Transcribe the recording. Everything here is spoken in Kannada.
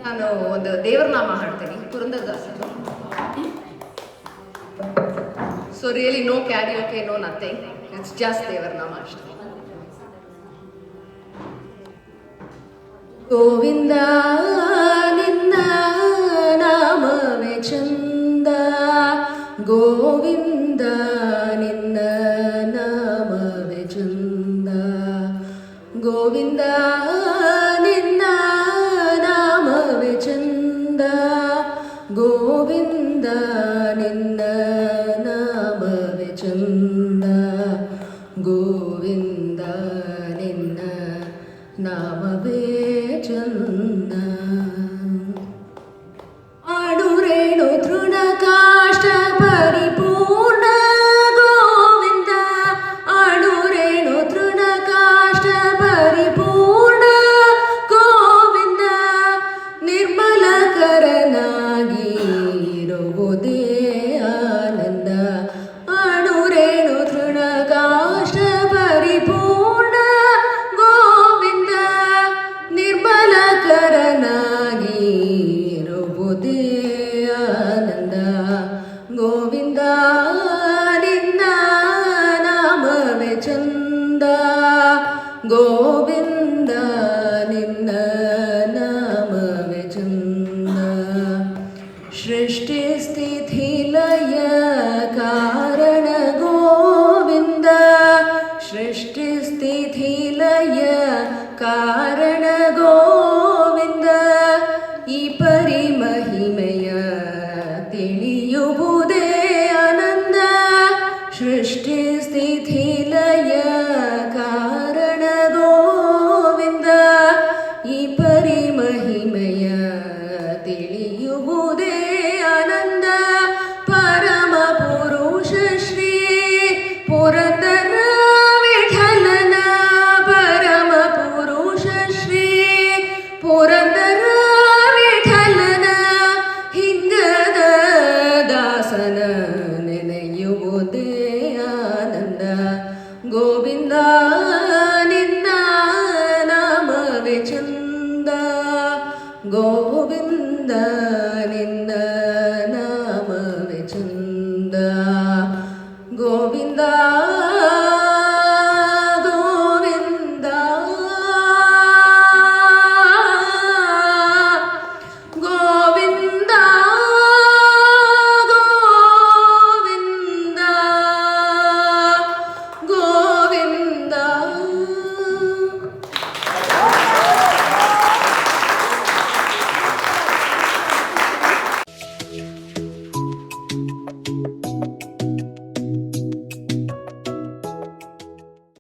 ನಾನು ಒಂದು ದೇವರ ನಾಮ ಹಾಡ್ತೀನಿ, ಪುರಂದರದಾಸರು. So really no karaoke, no nothing, it's just ದೇವರ ನಾಮ ಅಷ್ಟೇ. ಗೋವಿಂದ ನಿನ್ನ ನಾಮವೇ ಚಂದ, ಗೋವಿಂದ ನಿನ್ನ ನಾಮವೇ ಚಂದ, ಗೋವಿಂದ ನಿನ್ನ ನಾಮವೇ ಚಂದ, ಗೋವಿಂದ ನಿನ್ನ ನಾಮವೇ ಚಂದ, ಗೋವಿಂದ ನಿನ್ನ ನಾಮವೇ ಚಂದ. ಆಡುರೇಣು ತೃಣ ಕಾಷ್ಟ ಪರಿಪೂರ್ಣ ಗೋವಿಂದ, ಆಡುರೇಣು ತೃಣ ಕಾಷ್ಟ ಪರಿಪೂರ್ಣ ಗೋವಿಂದ, ನಿರ್ಮಲಕರನಾಗಿ ಇರುವುದೇ ಆನಂದ, ಆಡುರೇಣು ತೃಣ ಕಾಷ್ಟ ಪರಿಪೂರ್ಣ ಗೋವಿಂದ, ನಿರ್ಮಲಕರನಾಗಿ ಇರುವುದೇ ಆನಂದ, ಗೋವಿಂದ ನಿನ್ನ ನಾಮವೇ ಚಂದ, ಗೋವಿಂದ ನಿನ್ನ ನಾಮವೇ ಚಂದ. ಸೃಷ್ಟಿ ಸ್ಥಿತಿ ಲಯ ಕಾರಣ ಗೋವಿಂದ, ಸೃಷ್ಟಿ ಸ್ಥಿತಿ ಲಯ ಕಾರಣ ಗೋವಿಂದ, ಈ ಪರಿಮಹಿಮೆಯ ತಿಳಿಯುವುದೇ ಆನಂದ, ಸೃಷ್ಟಿ ಸ್ಥಿತಿ ಲಯ ಕಾರಣ ಗೋವಿಂದ, ಈ ಪರಿಮಹಿಮೆಯ ತಿಳಿಯುವುದೇ ಆನಂದ. ಪರಮ ಪುರುಷ ಶ್ರೀ ಪುರಂದರ ವಿಠಲನ, ಪರಮ ಪುರುಷ ಶ್ರೀ ಪುರಂದರ ವಿಠಲನ, ಹಿಂಗದ ದಾಸನ ನೆನೆಯುವುದೇ ಆನಂದ, ಗೋವಿಂದ ನಿನ್ನ ನಾಮವೇ ಚಂದ, ಗೋವಿಂದ ನಿನ್ನ ನಾಮವೇ ಚಂದ, ಗೋವಿಂದ